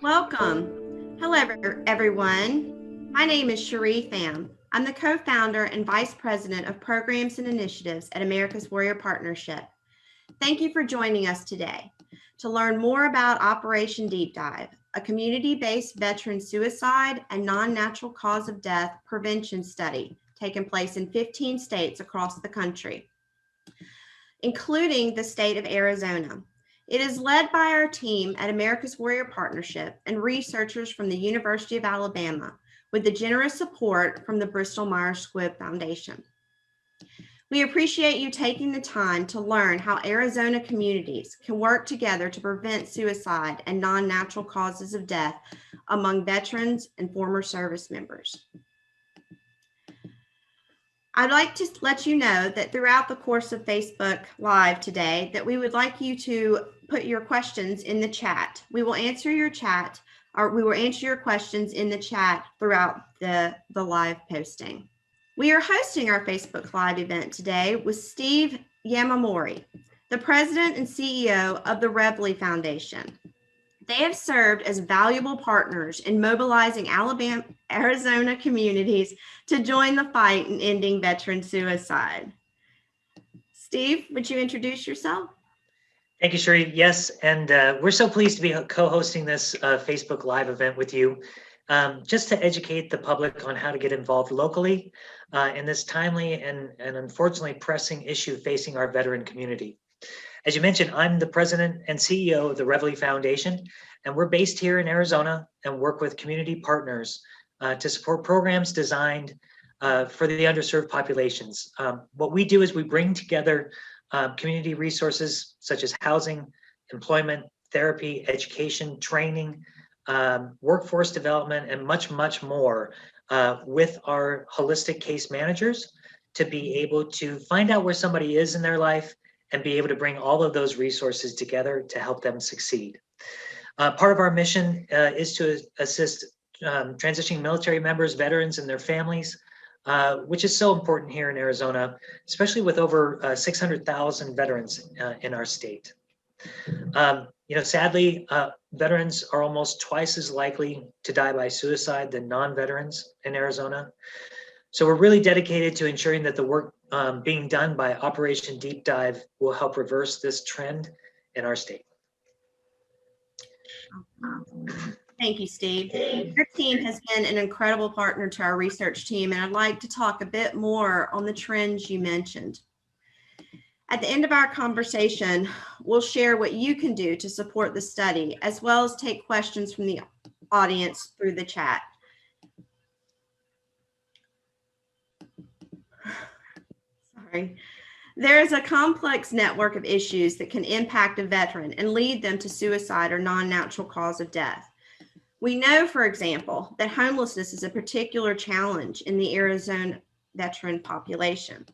Welcome. Hello, everyone. My name is Cherie Pham. I'm the co-founder and vice president of programs and initiatives at America's Warrior Partnership. Thank you for joining us today to learn more about Operation Deep Dive, a community-based veteran suicide and non-natural cause of death prevention study taking place in 15 states across the country, including the state of Arizona. It is led by our team at America's Warrior Partnership and researchers from the University of Alabama with the generous support from the Bristol Myers Squibb Foundation. We appreciate you taking the time to learn how Arizona communities can work together to prevent suicide and non-natural causes of death among veterans and former service members. I'd like to let you know that throughout the course of Facebook Live today, that we would like you to put your questions in the chat. We will answer your chat, or we will answer your questions in the chat throughout the live posting. We are hosting our Facebook Live event today with Steve Yamamori, the president and CEO of the Reveille Foundation. They have served as valuable partners in mobilizing Arizona communities to join the fight in ending veteran suicide. Steve, would you introduce yourself? Thank you, Cherie. Yes, and we're so pleased to be co-hosting this Facebook Live event with you, just to educate the public on how to get involved locally in this timely and unfortunately pressing issue facing our veteran community. As you mentioned, I'm the president and CEO of the Reveille Foundation, and we're based here in Arizona and work with community partners to support programs designed for the underserved populations. What we do is we bring together community resources such as housing, employment, therapy, education, training, workforce development, and much, much more with our holistic case managers to be able to find out where somebody is in their life and be able to bring all of those resources together to help them succeed. Part of our mission is to assist transitioning military members, veterans, and their families, which is so important here in Arizona, especially with over 600,000 veterans in our state. Sadly, veterans are almost twice as likely to die by suicide than non-veterans in Arizona. So we're really dedicated to ensuring that the work being done by Operation Deep Dive will help reverse this trend in our state. Thank you, Steve. Your team has been an incredible partner to our research team, and I'd like to talk a bit more on the trends you mentioned. At the end of our conversation, we'll share what you can do to support the study, as well as take questions from the audience through the chat. Sorry. There is a complex network of issues that can impact a veteran and lead them to suicide or non-natural cause of death. We know, for example, that homelessness is a particular challenge in the Arizona veteran population.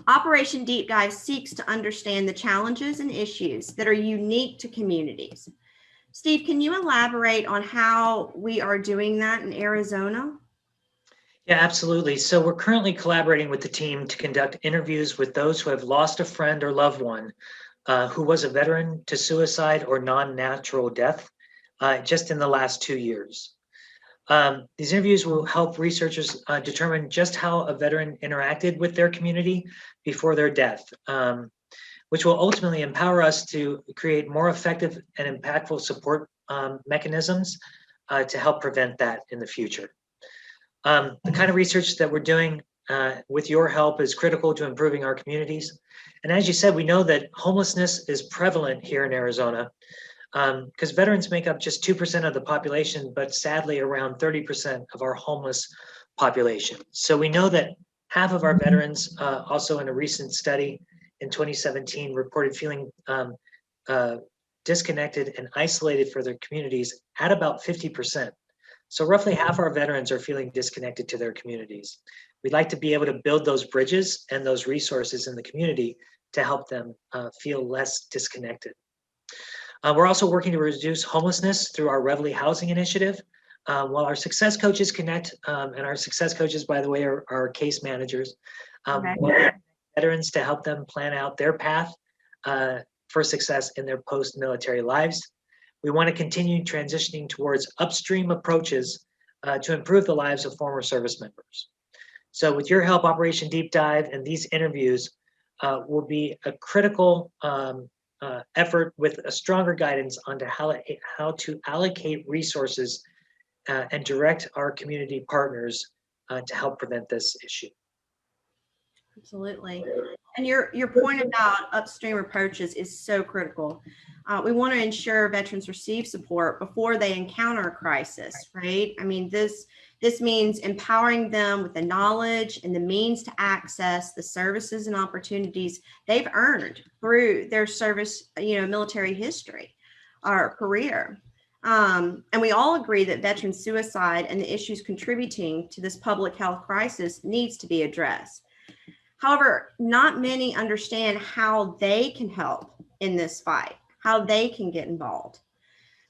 Operation Deep Dive seeks to understand the challenges and issues that are unique to communities. Steve, can you elaborate on how we are doing that in Arizona? Yeah, absolutely. So we're currently collaborating with the team to conduct interviews with those who have lost a friend or loved one who was a veteran to suicide or non-natural death just in the last 2 years. These interviews will help researchers determine just how a veteran interacted with their community before their death, which will ultimately empower us to create more effective and impactful support mechanisms to help prevent that in the future. The kind of research that we're doing with your help is critical to improving our communities. And as you said, we know that homelessness is prevalent here in Arizona because veterans make up just 2% of the population, but sadly around 30% of our homeless population. So we know that half of our veterans, also in a recent study in 2017, reported feeling disconnected and isolated for their communities at about 50%. So roughly half our veterans are feeling disconnected to their communities. We'd like to be able to build those bridges and those resources in the community to help them feel less disconnected. We're also working to reduce homelessness through our Reveille Housing Initiative. While our success coaches connect, and our success coaches, by the way, are case managers, veterans to help them plan out their path for success in their post-military lives. we want to continue transitioning towards upstream approaches to improve the lives of former service members. So with your help, Operation Deep Dive and these interviews will be a critical effort with a stronger guidance on how to allocate resources and direct our community partners to help prevent this issue. Absolutely. And your point about upstream approaches is so critical. We want to ensure veterans receive support before they encounter a crisis, right? I mean, this means empowering them with the knowledge and the means to access the services and opportunities they've earned through their service, military history or career. And we all agree that veteran suicide and the issues contributing to this public health crisis needs to be addressed. However, not many understand how they can help in this fight, how they can get involved.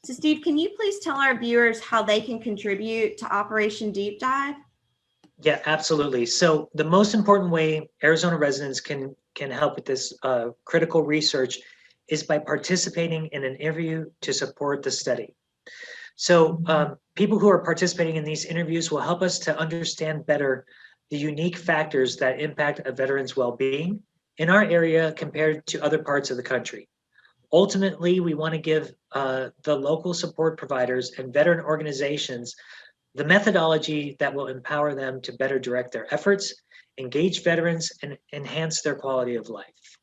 So Steve, can you please tell our viewers how they can contribute to Operation Deep Dive? Yeah, absolutely. So the most important way Arizona residents can help with this critical research is by participating in an interview to support the study. So people who are participating in these interviews will help us to understand better the unique factors that impact a veteran's well-being in our area compared to other parts of the country. Ultimately, we want to give the local support providers and veteran organizations the methodology that will empower them to better direct their efforts, engage veterans, and enhance their quality of life.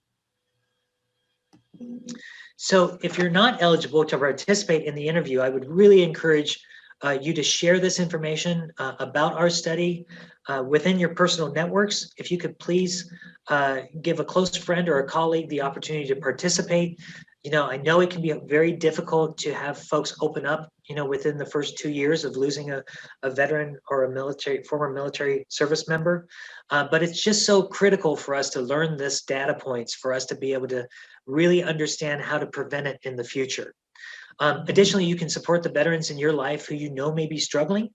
So if you're not eligible to participate in the interview, I would really encourage you to share this information about our study within your personal networks. If you could please give a close friend or a colleague the opportunity to participate. I know it can be very difficult to have folks open up, within the first 2 years of losing a veteran or a former military service member. But it's just so critical for us to learn this data points for us to be able to really understand how to prevent it in the future. Additionally, you can support the veterans in your life who may be struggling.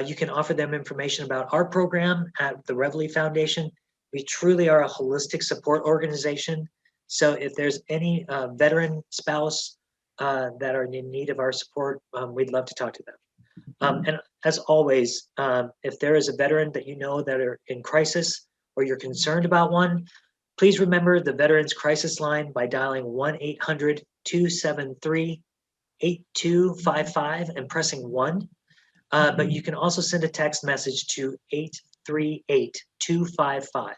You can offer them information about our program at the Reveille Foundation. We truly are a holistic support organization. So if there's any veteran spouse that are in need of our support, we'd love to talk to them. And as always, if there is a veteran that that are in crisis or you're concerned about one, please remember the Veterans Crisis Line by dialing 1-800-273-8255 and pressing 1. But you can also send a text message to 838-255.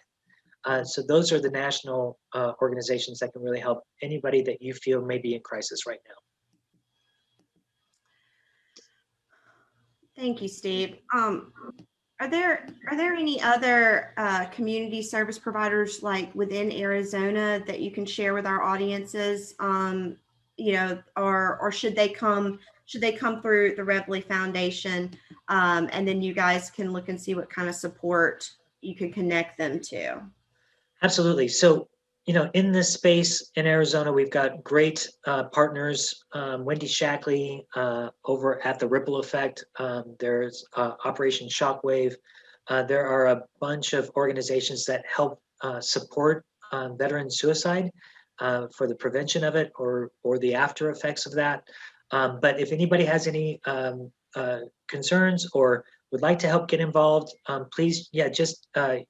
So those are the national organizations that can really help anybody that you feel may be in crisis right now. Thank you, Steve. Are there any other community service providers like within Arizona that you can share with our audiences? Or should they come through the Reveille Foundation, and then you guys can look and see what kind of support you can connect them to? Absolutely. So, in this space in Arizona, we've got great partners. Wendy Shackley over at the Ripple Effect. There's Operation Shockwave. There are a bunch of organizations that help support veteran suicide for the prevention of it or the after effects of that. But if anybody has any concerns or would like to help get involved, please, just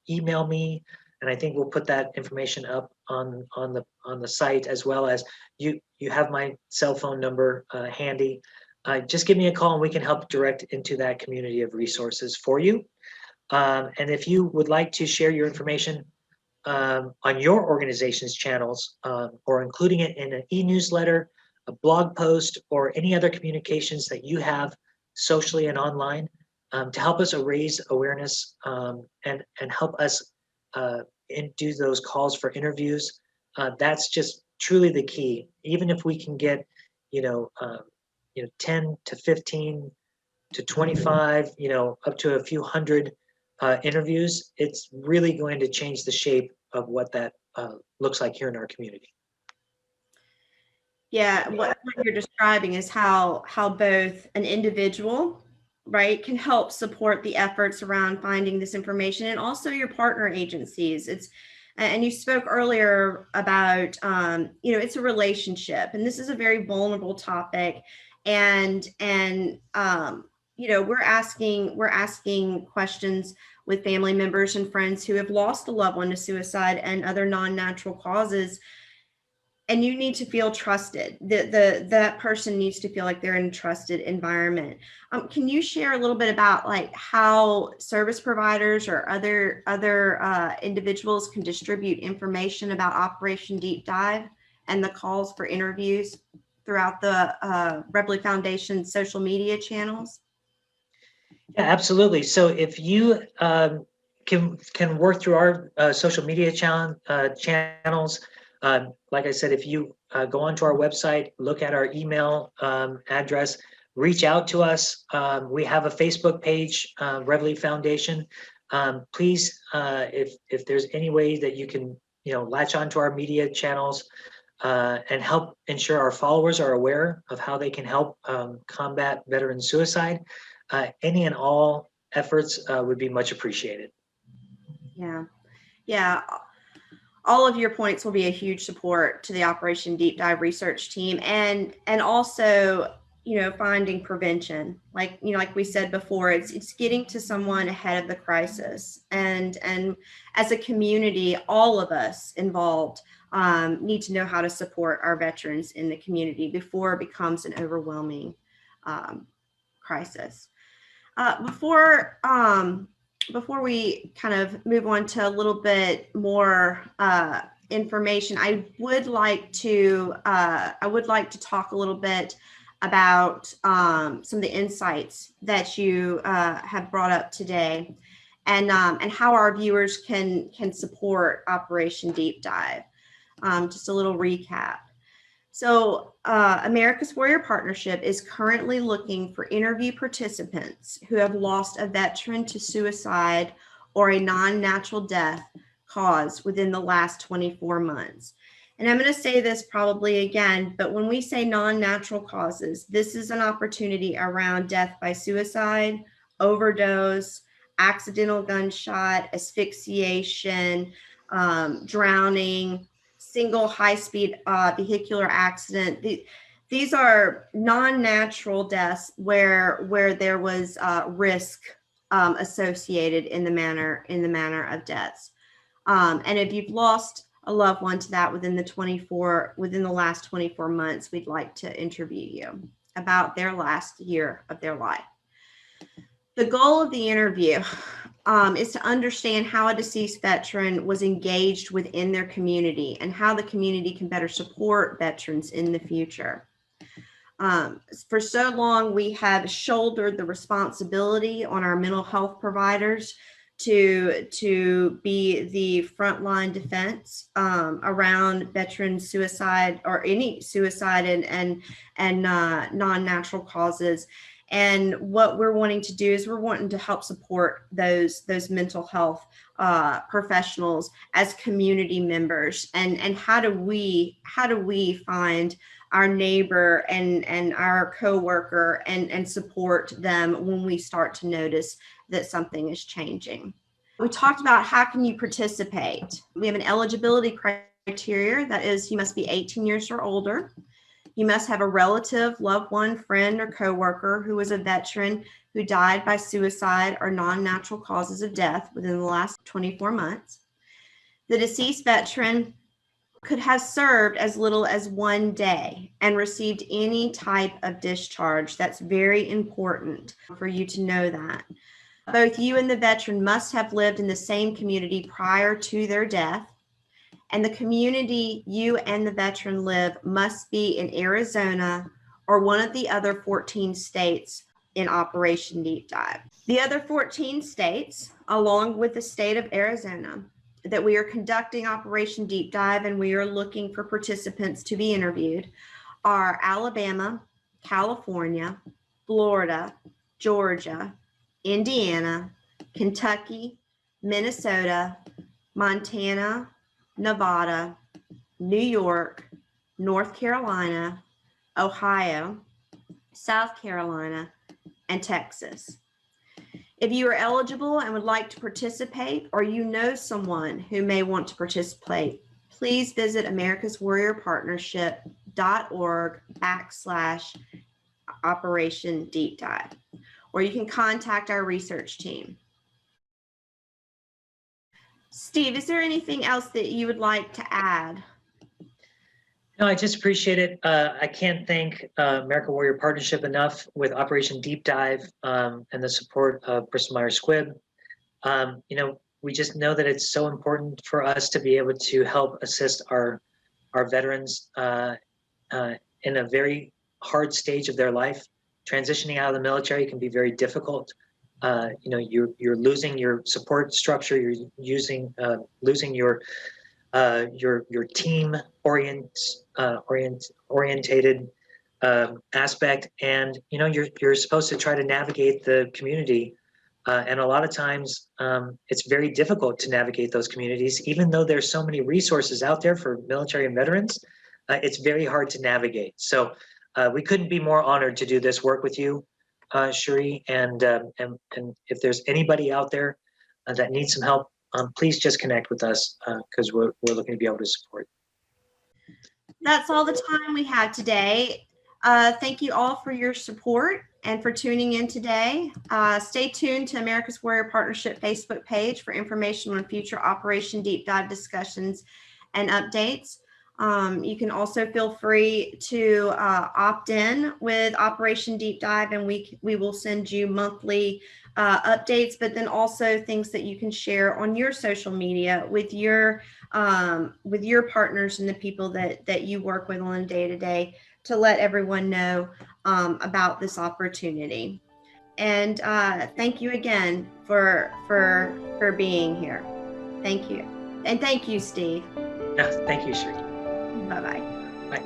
email me. And I think we'll put that information up on the site, as well as you have my cell phone number handy. Just give me a call and we can help direct into that community of resources for you. And if you would like to share your information on your organization's channels, or including it in an e-newsletter, a blog post, or any other communications that you have socially and online, to help us raise awareness and help us and do those calls for interviews, that's just truly the key. Even if we can get 10 to 15 to 25, up to a few hundred interviews, it's really going to change the shape of what that looks like here in our community. Yeah, what you're describing is how both an individual, right, can help support the efforts around finding this information, and also your partner agencies. And you spoke earlier about, it's a relationship, and this is a very vulnerable topic. And we're asking questions with family members and friends who have lost a loved one to suicide and other non-natural causes. And you need to feel trusted. That person needs to feel like they're in a trusted environment. Can you share a little bit about like how service providers or other individuals can distribute information about Operation Deep Dive and the calls for interviews throughout the Reveille Foundation social media channels? Yeah, absolutely. So if you can work through our social media channels, like I said, if you go onto our website, look at our email address, reach out to us. We have a Facebook page, Reveille Foundation. Please, if there's any way that you can, latch onto our media channels and help ensure our followers are aware of how they can help combat veteran suicide. Any and all efforts would be much appreciated. Yeah. Yeah. All of your points will be a huge support to the Operation Deep Dive research team, and also, finding prevention. Like we said before, it's getting to someone ahead of the crisis, and as a community, all of us involved need to know how to support our veterans in the community before it becomes an overwhelming crisis. Before we kind of move on to a little bit more information, I would like to talk a little bit about some of the insights that you have brought up today, and how our viewers can support Operation Deep Dive. Just a little recap. So, America's Warrior Partnership is currently looking for interview participants who have lost a veteran to suicide or a non-natural death cause within the last 24 months. And I'm going to say this probably again, but when we say non-natural causes, this is an opportunity around death by suicide, overdose, accidental gunshot, asphyxiation, drowning, single high-speed vehicular accident. These are non-natural deaths where there was risk associated in the manner of deaths. And if you've lost a loved one to that within the last 24 months, we'd like to interview you about their last year of their life. The goal of the interview is to understand how a deceased veteran was engaged within their community and how the community can better support veterans in the future. For so long, we have shouldered the responsibility on our mental health providers to be the frontline defense around veteran suicide or any suicide and non-natural causes. And what we're wanting to do is we're wanting to help support those mental health professionals as community members. And how do we find our neighbor and our coworker and support them when we start to notice that something is changing? We talked about how can you participate. We have an eligibility criteria. That is, you must be 18 years or older. You must have a relative, loved one, friend, or coworker who was a veteran who died by suicide or non-natural causes of death within the last 24 months. The deceased veteran could have served as little as 1 day and received any type of discharge. That's very important for you to know that. Both you and the veteran must have lived in the same community prior to their death. And the community you and the veteran live must be in Arizona or one of the other 14 states in Operation Deep Dive. The other 14 states, along with the state of Arizona, that we are conducting Operation Deep Dive and we are looking for participants to be interviewed, are Alabama, California, Florida, Georgia, Indiana, Kentucky, Minnesota, Montana, Nevada, New York, North Carolina, Ohio, South Carolina, and Texas. If you are eligible and would like to participate, or you know someone who may want to participate, please visit americaswarriorpartnership.org/Operation Deep Dive, or you can contact our research team. Steve, is there anything else that you would like to add? No, I just appreciate it. I can't thank American Warrior Partnership enough with Operation Deep Dive and the support of Bristol Myers Squibb. We just know that it's so important for us to be able to help assist our veterans in a very hard stage of their life. Transitioning out of the military can be very difficult. You're losing your support structure. You're losing your team orientated aspect, and you're supposed to try to navigate the community, and a lot of times it's very difficult to navigate those communities, even though there's so many resources out there for military and veterans. It's very hard to navigate. So we couldn't be more honored to do this work with you, Cherie, and if there's anybody out there that needs some help, please just connect with us because we're looking to be able to support. That's all the time we have today. Thank you all for your support and for tuning in today. Stay tuned to America's Warrior Partnership Facebook page for information on future Operation Deep Dive discussions and updates. You can also feel free to opt in with Operation Deep Dive, and we will send you monthly updates, but then also things that you can share on your social media with your partners and the people that you work with on a day-to-day to let everyone know about this opportunity. And thank you again for being here. Thank you. And thank you, Steve. Yeah, thank you, Cherie. Bye-bye. Bye.